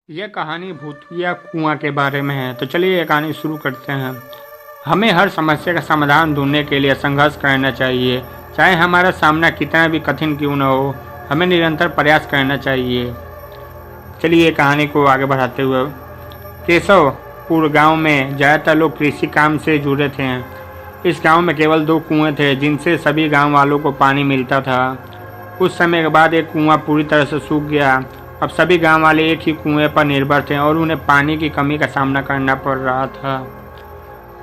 यह कहानी भूतिया कुआं के बारे में है। तो चलिए ये कहानी शुरू करते हैं। हमें हर समस्या का समाधान ढूंढने के लिए संघर्ष करना चाहिए, चाहे हमारा सामना कितना भी कठिन क्यों न हो। हमें निरंतर प्रयास करना चाहिए। चलिए कहानी को आगे बढ़ाते हुए, केशवपुर गांव में ज़्यादातर लोग कृषि काम से जुड़े थे। इस गांव में केवल 2 कुएं थे जिनसे सभी गांव वालों को पानी मिलता था। कुछ समय के बाद एक कुआं पूरी तरह से सूख गया। अब सभी गांव वाले एक ही कुएं पर निर्भर थे और उन्हें पानी की कमी का सामना करना पड़ रहा था।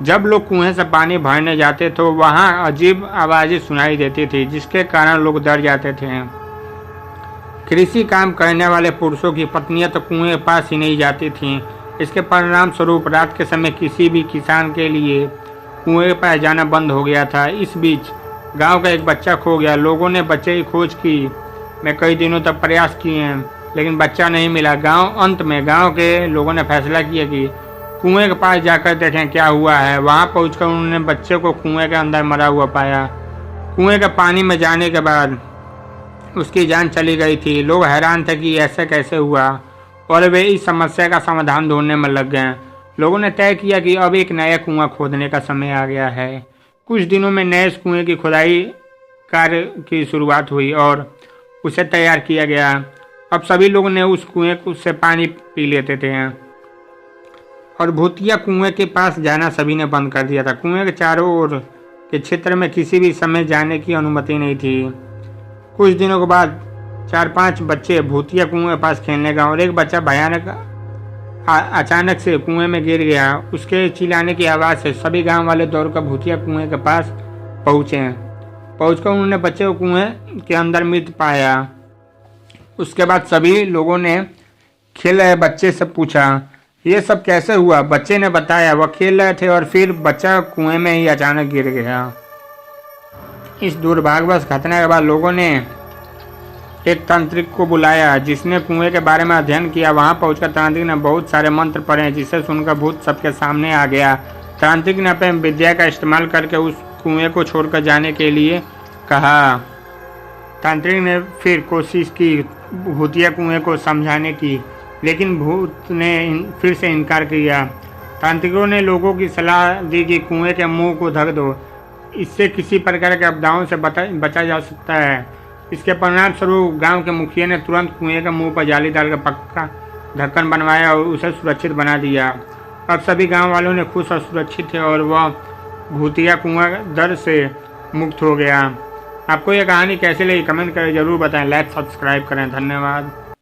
जब लोग कुएं से पानी भरने जाते तो वहां अजीब आवाज़ें सुनाई देती थी, जिसके कारण लोग डर जाते थे। कृषि काम करने वाले पुरुषों की पत्नियां तो कुएं के पास ही नहीं जाती थीं। इसके परिणाम स्वरूप रात के समय किसी भी किसान के लिए कुएं के पास जाना बंद हो गया था। इस बीच गांव का एक बच्चा खो गया। लोगों ने बच्चे की खोज की में कई दिनों तक प्रयास किए, लेकिन बच्चा नहीं मिला। अंत में गांव के लोगों ने फैसला किया कि कुएं के पास जाकर देखें क्या हुआ है। वहां पहुंचकर उन्होंने बच्चे को कुएं के अंदर मरा हुआ पाया। कुएं के पानी में जाने के बाद उसकी जान चली गई थी। लोग हैरान थे कि ऐसा कैसे हुआ और वे इस समस्या का समाधान ढूंढने में लग गए। लोगों ने तय किया कि अब एक नया कुआं खोदने का समय आ गया है। कुछ दिनों में नए कुएं की खुदाई कार्य की शुरुआत हुई और उसे तैयार किया गया। अब सभी लोग ने उस कुएं से पानी पी लेते थे और भूतिया कुएं के पास जाना सभी ने बंद कर दिया था। कुएं के चारों ओर के क्षेत्र में किसी भी समय जाने की अनुमति नहीं थी। कुछ दिनों के बाद 4-5 बच्चे भूतिया कुएं के पास खेलने गए और एक बच्चा अचानक से कुएं में गिर गया। उसके चिल्लाने की आवाज़ से सभी गांव वाले दौड़कर भूतिया कुएं के पास पहुंचकर उन्होंने बच्चे को कुएं के अंदर मृत पाया। उसके बाद सभी लोगों ने खेल रहे बच्चे से पूछा ये सब कैसे हुआ। बच्चे ने बताया वह खेल रहे थे और फिर बच्चा कुएं में ही अचानक गिर गया। इस दुर्भाग्यवश घटना के बाद लोगों ने एक तांत्रिक को बुलाया जिसने कुएं के बारे में अध्ययन किया। वहां पहुंचकर तांत्रिक ने बहुत सारे मंत्र पढ़े, जिसे सुनकर भूत सबके सामने आ गया। तांत्रिक ने अपने विद्या का इस्तेमाल करके उस कुएं को छोड़कर जाने के लिए कहा। तांत्रिक ने फिर कोशिश की भूतिया कुएं को समझाने की, लेकिन भूत ने फिर से इनकार किया। तांत्रिकों ने लोगों की सलाह दी कि कुएं के मुंह को ढक दो, इससे किसी प्रकार के आपदाओं से बचा जा सकता है। इसके परिणाम स्वरूप गांव के मुखिया ने तुरंत कुएं के मुंह पर जाली डालकर पक्का ढक्कन बनवाया और उसे सुरक्षित बना दिया। अब सभी गांव वालों ने खुश और सुरक्षित थे और वह भूतिया कुआं डर से मुक्त हो गया। आपको यह कहानी कैसी लगी कमेंट करें, जरूर बताएं, लाइक सब्सक्राइब करें। धन्यवाद।